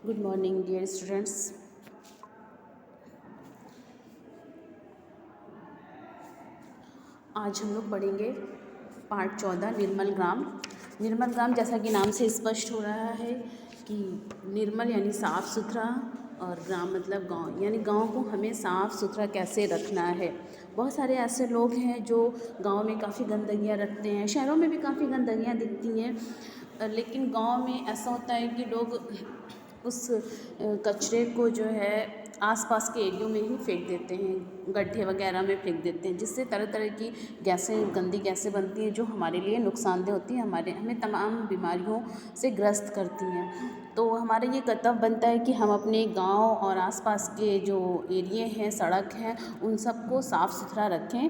Good morning dear students. आज हम लोग पढ़ेंगे पार्ट 14 निर्मल ग्राम। निर्मल ग्राम जैसा कि नाम से स्पष्ट हो रहा है कि निर्मल यानी साफ़ सुथरा और ग्राम मतलब गांव, यानी गांव को हमें साफ़ सुथरा कैसे रखना है। बहुत सारे ऐसे लोग हैं जो गांव में काफ़ी गंदगियाँ रखते हैं, शहरों में भी काफ़ी गंदगियाँ दिखती हैं, लेकिन गांव में ऐसा होता है कि लोग उस कचरे को जो है आसपास के एरियो में ही फेंक देते हैं, गड्ढे वगैरह में फेंक देते हैं, जिससे तरह तरह की गैसें, गंदी गैसें बनती हैं जो हमारे लिए नुकसानदेह होती हैं, हमें तमाम बीमारियों से ग्रस्त करती हैं। तो हमारा ये कर्तव्य बनता है कि हम अपने गांव और आसपास के जो एरिए हैं, सड़क हैं, उन सबको साफ़ सुथरा रखें।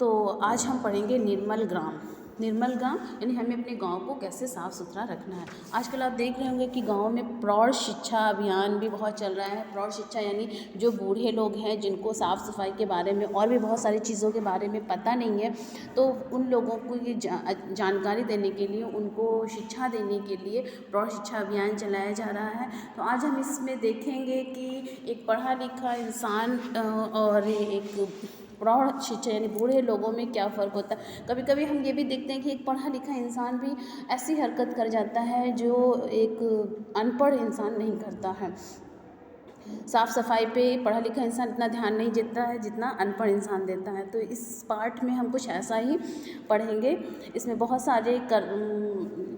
तो आज हम पढ़ेंगे निर्मल ग्राम। निर्मल ग्राम यानी हमें अपने गांव को कैसे साफ़ सुथरा रखना है। आजकल आप देख रहे होंगे कि गांव में प्रौढ़ शिक्षा अभियान भी बहुत चल रहा है। प्रौढ़ शिक्षा यानी जो बूढ़े लोग हैं जिनको साफ़ सफाई के बारे में और भी बहुत सारी चीज़ों के बारे में पता नहीं है, तो उन लोगों को ये जानकारी देने के लिए, उनको शिक्षा देने के लिए प्रौढ़ शिक्षा अभियान चलाया जा रहा है। तो आज हम इसमें देखेंगे कि एक पढ़ा लिखा इंसान और एक प्रौढ़ शिक्षा यानी बूढ़े लोगों में क्या फ़र्क होता है। कभी कभी हम ये भी देखते हैं कि एक पढ़ा लिखा इंसान भी ऐसी हरकत कर जाता है जो एक अनपढ़ इंसान नहीं करता है। साफ़ सफाई पे पढ़ा लिखा इंसान इतना ध्यान नहीं देता है जितना अनपढ़ इंसान देता है। तो इस पार्ट में हम कुछ ऐसा ही पढ़ेंगे। इसमें बहुत सारे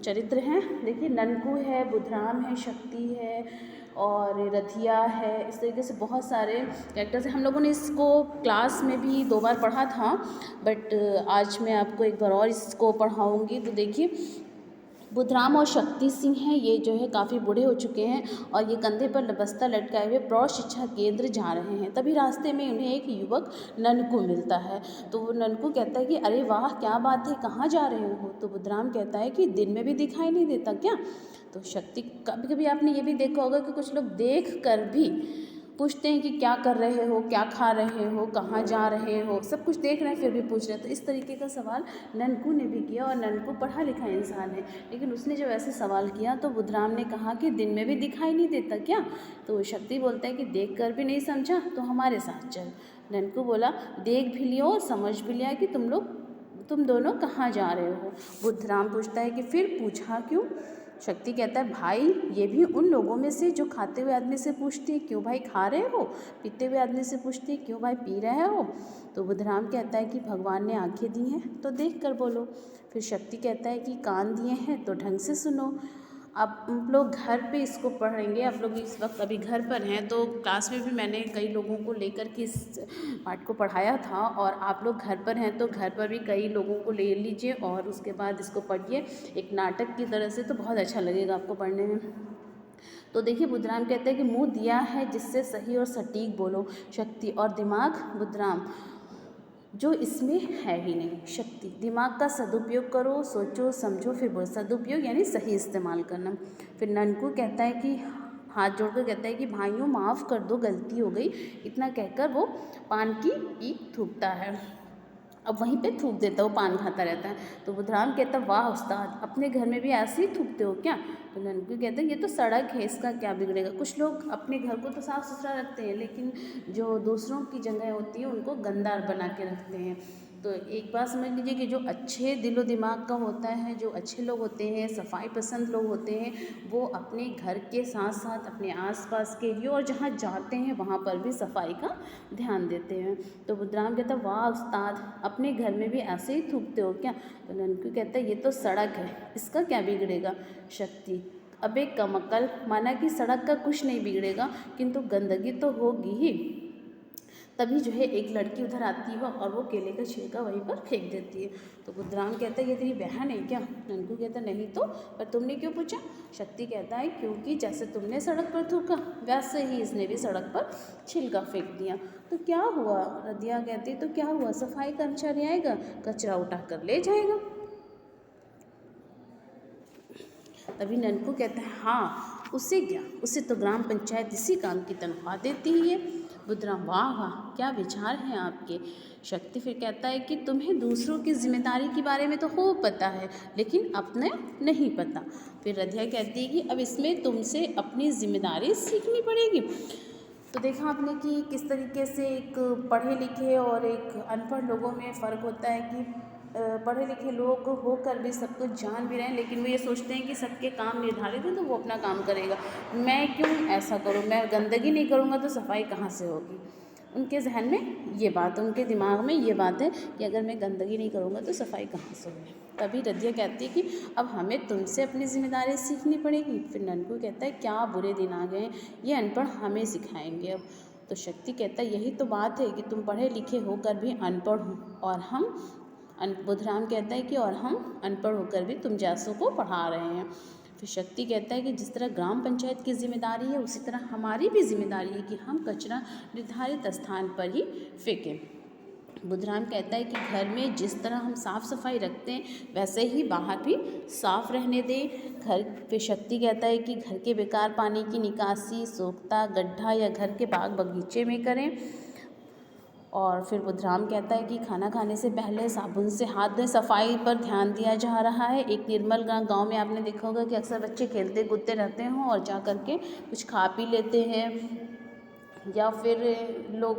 चरित्र हैं। देखिए, ननकू है, बुधराम है, शक्ति है और रथिया है। इस तरीके से बहुत सारे कैरेक्टर्स हैं। हम लोगों ने इसको क्लास में भी 2 बार पढ़ा था, बट आज मैं आपको एक बार और इसको पढ़ाऊँगी। तो देखिए, बुधराम और शक्ति सिंह हैं, ये जो है काफ़ी बूढ़े हो चुके हैं और ये कंधे पर बस्ता लटकाए हुए प्रौढ़ शिक्षा केंद्र जा रहे हैं। तभी रास्ते में उन्हें एक युवक ननकू मिलता है। तो वो ननकू कहता है कि अरे वाह, क्या बात है, कहाँ जा रहे हो। तो बुधराम कहता है कि दिन में भी दिखाई नहीं देता क्या। तो शक्ति, कभी कभी आपने ये भी देखा होगा कि कुछ लोग देख कर भी पूछते हैं कि क्या कर रहे हो, क्या खा रहे हो, कहाँ जा रहे हो, सब कुछ देख रहे हैं फिर भी पूछ रहे हैं। तो इस तरीके का सवाल ननकू ने भी किया और ननकू पढ़ा लिखा इंसान है, लेकिन उसने जब ऐसे सवाल किया तो बुधराम ने कहा कि दिन में भी दिखाई नहीं देता क्या। तो शक्ति बोलता है कि देख कर भी नहीं समझा तो हमारे साथ चल। ननकू बोला, देख भी लियो और समझ भी लिया कि तुम दोनों कहाँ जा रहे हो। बुधराम पूछता है कि फिर पूछा क्यों। शक्ति कहता है, भाई ये भी उन लोगों में से जो खाते हुए आदमी से पूछते हैं क्यों भाई खा रहे हो, पीते हुए आदमी से पूछते हैं क्यों भाई पी रहे हो। तो बुधराम कहता है कि भगवान ने आंखें दी हैं तो देख कर बोलो। फिर शक्ति कहता है कि कान दिए हैं तो ढंग से सुनो। अब हम लोग घर पे इसको पढ़ेंगे। आप लोग इस वक्त अभी घर पर हैं, तो क्लास में भी मैंने कई लोगों को लेकर के इस पाठ को पढ़ाया था, और आप लोग घर पर हैं तो घर पर भी कई लोगों को ले लीजिए और उसके बाद इसको पढ़िए एक नाटक की तरह से, तो बहुत अच्छा लगेगा आपको पढ़ने में। तो देखिए, बुधराम कहते हैं कि मुंह दिया है जिससे सही और सटीक बोलो। शक्ति, और दिमाग। बुधराम, जो इसमें है ही नहीं। शक्ति, दिमाग का सदुपयोग करो, सोचो समझो फिर बोलो। सदुपयोग यानी सही इस्तेमाल करना। फिर ननकू कहता है कि हाथ जोड़कर कहता है कि भाइयों माफ़ कर दो, गलती हो गई। इतना कहकर वो पान की ईख थूकता है। अब वहीं पे थूक देता है, वो पान खाता रहता है। तो बुधराम कहता है, वाह उस्ताद, अपने घर में भी ऐसे ही थूकते हो क्या। तो ननकू कहते हैं, ये तो सड़क है, इसका क्या बिगड़ेगा। कुछ लोग अपने घर को तो साफ़ सुथरा रखते हैं, लेकिन जो दूसरों की जगह होती है उनको गंदा बना के रखते हैं। तो एक बात समझ लीजिए कि जो अच्छे दिलो दिमाग का होता है, जो अच्छे लोग होते हैं, सफाई पसंद लोग होते हैं, वो अपने घर के साथ साथ अपने आसपास के एरिया और जहाँ जाते हैं वहाँ पर भी सफाई का ध्यान देते हैं। तो बुधराम कहता है, वाह उस्ताद, अपने घर में भी ऐसे ही थूकते हो क्या। तो ननकू कहता है, ये तो सड़क है, इसका क्या बिगड़ेगा। शक्ति, अबे कमकल, माना कि सड़क का कुछ नहीं बिगड़ेगा किंतु गंदगी तो होगी ही। तभी जो है एक लड़की उधर आती है और वो केले का छिलका वहीं पर फेंक देती है। तो बुधराम कहता है, ये तेरी बहन है क्या। ननकू कहता है, नहीं तो, पर तुमने क्यों पूछा। शक्ति कहता है, क्योंकि जैसे तुमने सड़क पर थूका वैसे ही इसने भी सड़क पर छिलका फेंक दिया। तो क्या हुआ। रदिया कहती, तो क्या हुआ, सफाई कर्मचारी आएगा, कचरा उठा कर ले जाएगा। तभी ननकू कहता है, हाँ उसे क्या, उसे तो ग्राम पंचायत इसी काम की तनख्वाह देती ही है। बुधराम वाह वाह, क्या विचार हैं आपके। शक्ति फिर कहता है कि तुम्हें दूसरों की जिम्मेदारी के बारे में तो खूब पता है, लेकिन अपने नहीं पता। फिर रधिया कहती है कि अब इसमें तुमसे अपनी जिम्मेदारी सीखनी पड़ेगी। तो देखा आपने कि किस तरीके से एक पढ़े लिखे और एक अनपढ़ लोगों में फ़र्क होता है कि पढ़े लिखे लोग होकर भी सब कुछ जान भी रहे हैं, लेकिन वो ये सोचते हैं कि सबके काम निर्धारित है तो वो अपना काम करेगा, मैं क्यों ऐसा करूँ, मैं गंदगी नहीं करूँगा तो सफाई कहाँ से होगी। उनके जहन में ये बात, उनके दिमाग में ये बात है कि अगर मैं गंदगी नहीं करूँगा तो सफाई कहाँ से होगी। तभी रधिया कहती है कि अब हमें तुमसे अपनी जिम्मेदारी सीखनी पड़ेगी। फिर ननकू कहता है क्या बुरे दिन आ गए, ये अनपढ़ हमें सिखाएंगे अब। तो शक्ति कहता है यही तो बात है कि तुम पढ़े लिखे होकर भी अनपढ़ हो, और हम बुधराम कहता है कि और हम अनपढ़ होकर भी तुम जैसों को पढ़ा रहे हैं। फिर शक्ति कहता है कि जिस तरह ग्राम पंचायत की जिम्मेदारी है, उसी तरह हमारी भी जिम्मेदारी है कि हम कचरा निर्धारित स्थान पर ही फेंकें। बुधराम कहता है कि घर में जिस तरह हम साफ़ सफाई रखते हैं वैसे ही बाहर भी साफ़ रहने दें। घर पे शक्ति कहता है कि घर के बेकार पानी की निकासी सोख्ता गड्ढा या घर के बाग बगीचे में करें। और फिर बुधराम कहता है कि खाना खाने से पहले साबुन से हाथ धोएं, सफाई पर ध्यान दिया जा रहा है। एक निर्मल गांव में आपने देखा होगा कि अक्सर बच्चे खेलते कूदते रहते हों और जा कर के कुछ खा पी लेते हैं, या फिर लोग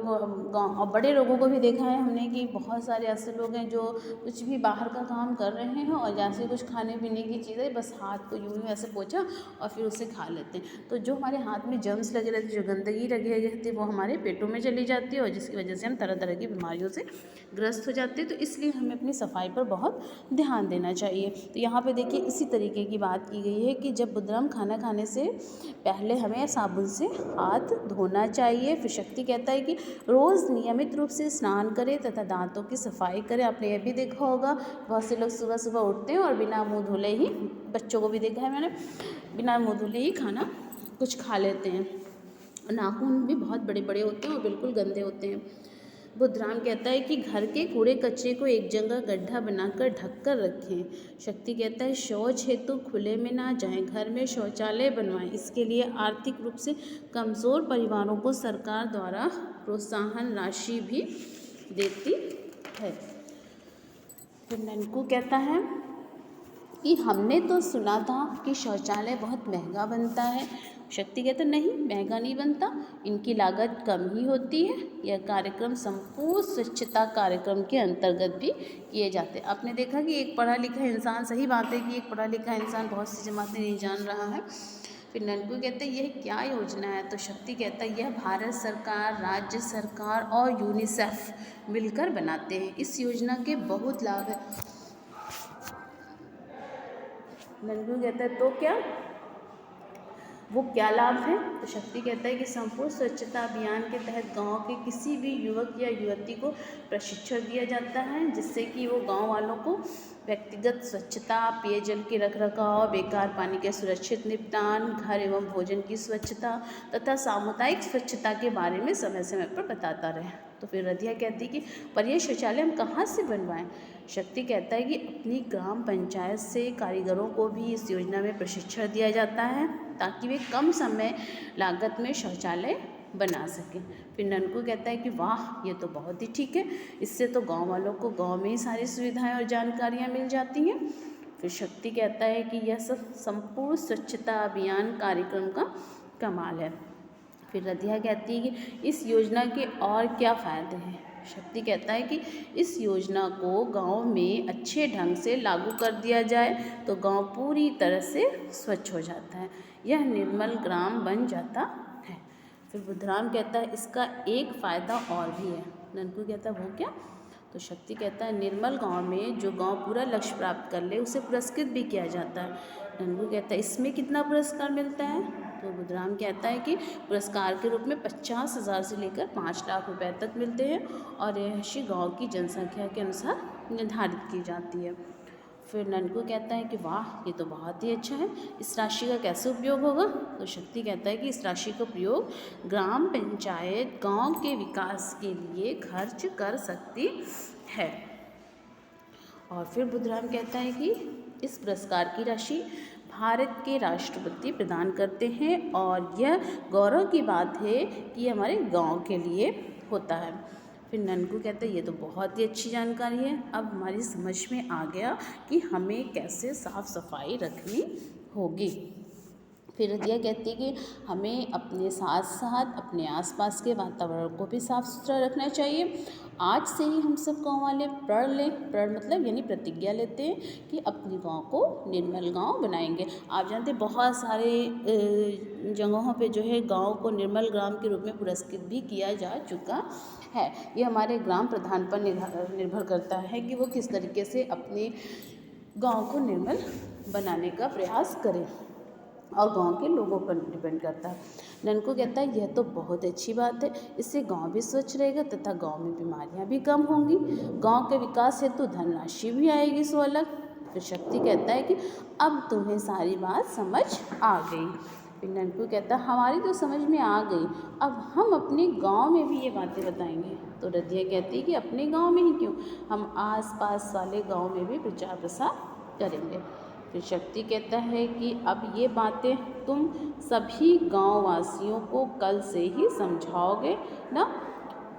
गाँव और बड़े लोगों को भी देखा है हमने कि बहुत सारे ऐसे लोग हैं जो कुछ भी बाहर का काम कर रहे हैं और जैसे कुछ खाने पीने की चीज़ें बस हाथ को यूँ ऐसे पोंछा और फिर उसे खा लेते हैं। तो जो हमारे हाथ में जर्म्स लगे रहते हैं, जो गंदगी लगी रहती है, वो हमारे पेटों में चली जाती है और जिसकी वजह से हम तरह तरह की बीमारियों से ग्रस्त हो जाते हैं। तो इसलिए हमें अपनी सफाई पर बहुत ध्यान देना चाहिए। तो यहाँ पे देखिए इसी तरीके की बात की गई है कि जब बुधराम खाना खाने से पहले हमें साबुन से हाथ धोना चाहिए। फिर शक्ति कहता है कि रोज़ नियमित रूप से स्नान करें तथा दांतों की सफाई करें। आपने ये भी देखा होगा बहुत से लोग सुबह सुबह उठते हैं और बिना मुंह धुले ही, बच्चों को भी देखा है मैंने, बिना मुंह धुले ही खाना कुछ खा लेते हैं। नाखून भी बहुत बड़े बड़े होते हैं और बिल्कुल गंदे होते हैं। बुधराम कहता है कि घर के कूड़े कचरे को एक जगह गड्ढा बनाकर ढक कर रखें। शक्ति कहता है शौच हेतु खुले में ना जाएं, घर में शौचालय बनवाएं। इसके लिए आर्थिक रूप से कमज़ोर परिवारों को सरकार द्वारा प्रोत्साहन राशि भी देती है। फिर ननकू कहता है कि हमने तो सुना था कि शौचालय बहुत महंगा बनता है। शक्ति कहते नहीं, महंगा नहीं बनता, इनकी लागत कम ही होती है। यह कार्यक्रम संपूर्ण स्वच्छता कार्यक्रम के अंतर्गत भी किए जाते हैं। आपने देखा कि एक पढ़ा लिखा इंसान, सही बात है कि एक पढ़ा लिखा इंसान बहुत सी जमातें नहीं जान रहा है। फिर ननकू कहते हैं यह क्या योजना है। तो शक्ति कहता है यह भारत सरकार, राज्य सरकार और यूनिसेफ मिलकर बनाते हैं। इस योजना के बहुत लाभ है। ननकू कहता है तो क्या, वो क्या लाभ है। तो शक्ति कहता है कि संपूर्ण स्वच्छता अभियान के तहत गांव के किसी भी युवक या युवती को प्रशिक्षण दिया जाता है, जिससे कि वो गांव वालों को व्यक्तिगत स्वच्छता, पेयजल के रखरखाव, बेकार पानी के सुरक्षित निपटान, घर एवं भोजन की स्वच्छता तथा सामुदायिक स्वच्छता के बारे में समय समय पर बताता रहे। तो फिर रधिया कहती कि पर यह शौचालय हम कहाँ से बनवाएं। शक्ति कहता है कि अपनी ग्राम पंचायत से कारीगरों को भी इस योजना में प्रशिक्षण दिया जाता है ताकि वे कम समय लागत में शौचालय बना सकें। फिर ननकू कहता है कि वाह, ये तो बहुत ही ठीक है, इससे तो गांव वालों को गांव में ही सारी सुविधाएं और जानकारियां मिल जाती हैं। फिर शक्ति कहता है कि यह सब संपूर्ण स्वच्छता अभियान कार्यक्रम का कमाल है। फिर रधिया कहती है कि इस योजना के और क्या फ़ायदे हैं। शक्ति कहता है कि इस योजना को गांव में अच्छे ढंग से लागू कर दिया जाए तो गांव पूरी तरह से स्वच्छ हो जाता है, यह निर्मल ग्राम बन जाता है। फिर बुधराम कहता है इसका एक फ़ायदा और भी है। ननकू कहता है वो क्या। तो शक्ति कहता है निर्मल गांव में जो गांव पूरा लक्ष्य प्राप्त कर ले उसे पुरस्कृत भी किया जाता है। ननकू कहता है इसमें कितना पुरस्कार मिलता है। तो बुधराम कहता है कि पुरस्कार के रूप में 50,000 से लेकर 5 लाख रुपए तक मिलते हैं और यह राशि गाँव की जनसंख्या के अनुसार निर्धारित की जाती है। फिर ननकू कहता है कि वाह, ये तो बहुत ही अच्छा है, इस राशि का कैसे उपयोग होगा। तो शक्ति कहता है कि इस राशि का प्रयोग ग्राम पंचायत गांव के विकास के लिए खर्च कर सकती है। और फिर बुधराम कहता है कि इस पुरस्कार की राशि भारत के राष्ट्रपति प्रदान करते हैं और यह गौरव की बात है कि ये हमारे गांव के लिए होता है। फिर ननकू कहते हैं ये तो बहुत ही अच्छी जानकारी है, अब हमारी समझ में आ गया कि हमें कैसे साफ़ सफाई रखनी होगी। फिर रदिया कहती है कि हमें अपने साथ साथ अपने आसपास के वातावरण को भी साफ़ सुथरा रखना चाहिए। आज से ही हम सब गाँव वाले प्रण लें, प्रण मतलब यानी प्रतिज्ञा लेते हैं कि अपने गांव को निर्मल गांव बनाएंगे। आप जानते हैं बहुत सारे जगहों पे जो है गांव को निर्मल ग्राम के रूप में पुरस्कृत भी किया जा चुका है। ये हमारे ग्राम प्रधान पर निर्भर करता है कि वो किस तरीके से अपने गांव को निर्मल बनाने का प्रयास करें और गांव के लोगों पर डिपेंड करता है। ननकू कहता है यह तो बहुत अच्छी बात है, इससे गांव भी स्वच्छ रहेगा तथा गांव में बीमारियां भी कम होंगी, गांव के विकास हेतु धनराशि भी आएगी सो अलग। फिर शक्ति कहता है कि अब तुम्हें सारी बात समझ आ गई। फिर ननकू कहता है हमारी तो समझ में आ गई, अब हम अपने गांव में भी ये बातें बताएंगे। तो रदिया कहती है कि अपने गांव में ही क्यों, हम आस-पास वाले गांव में भी प्रचार प्रसार करेंगे। फिर शक्ति कहता है कि अब ये बातें तुम सभी गांव वासियों को कल से ही समझाओगे ना।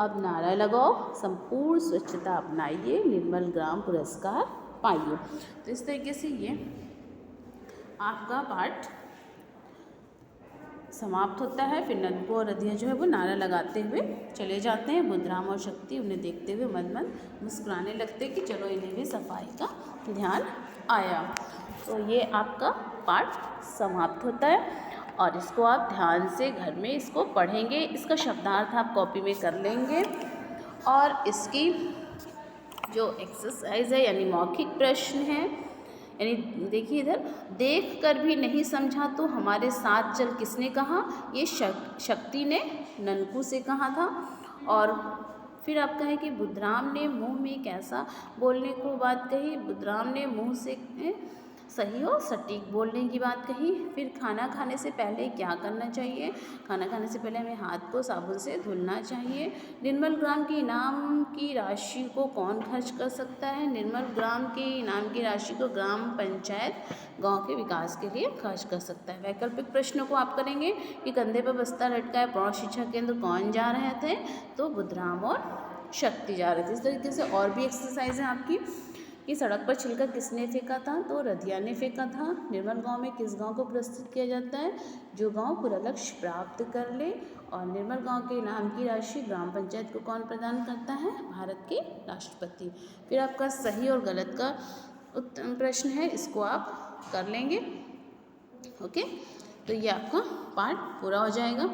अब नारा लगाओ, संपूर्ण स्वच्छता अपनाइए, निर्मल ग्राम पुरस्कार पाइए। तो इस तरीके से ये आपका पाठ समाप्त होता है। फिर ननकू और रदिया जो है वो नारा लगाते हुए चले जाते हैं। बुद्धराम और शक्ति उन्हें देखते हुए मंद मंद मुस्कुराने लगते कि चलो इन्हें भी सफाई का ध्यान आया। तो ये आपका पाठ समाप्त होता है और इसको आप ध्यान से घर में इसको पढ़ेंगे। इसका शब्दार्थ आप कॉपी में कर लेंगे और इसकी जो एक्सरसाइज है यानी मौखिक प्रश्न है, यानी देखिए इधर, देख कर भी नहीं समझा तो हमारे साथ चल किसने कहा, ये शक्ति ने ननकू से कहा था। और फिर आपका है कि बुद्धराम ने मुंह में कैसा बोलने को बात कही, बुद्धराम ने मुंह से सही और सटीक बोलने की बात कही। फिर खाना खाने से पहले क्या करना चाहिए, खाना खाने से पहले हमें हाथ को साबुन से धुलना चाहिए। निर्मल ग्राम के इनाम की राशि को कौन खर्च कर सकता है, निर्मल ग्राम के इनाम की राशि को ग्राम पंचायत गांव के विकास के लिए खर्च कर सकता है। वैकल्पिक प्रश्नों को आप करेंगे कि कंधे पर बस्ता लटकाए प्रौढ़ शिक्षा केंद्र कौन जा रहे थे, तो बुद्धराम और शक्ति जा रहे थे। इस तरीके से और भी एक्सरसाइज है आपकी कि सड़क पर छिलका किसने फेंका था, तो रदिया ने फेंका था। निर्मल गांव में किस गांव को पुरस्कृत किया जाता है, जो गांव पूरा लक्ष्य प्राप्त कर ले। और निर्मल गांव के इनाम की राशि ग्राम पंचायत को कौन प्रदान करता है, भारत के राष्ट्रपति। फिर आपका सही और गलत का प्रश्न है, इसको आप कर लेंगे। ओके, तो ये आपका पार्ट पूरा हो जाएगा।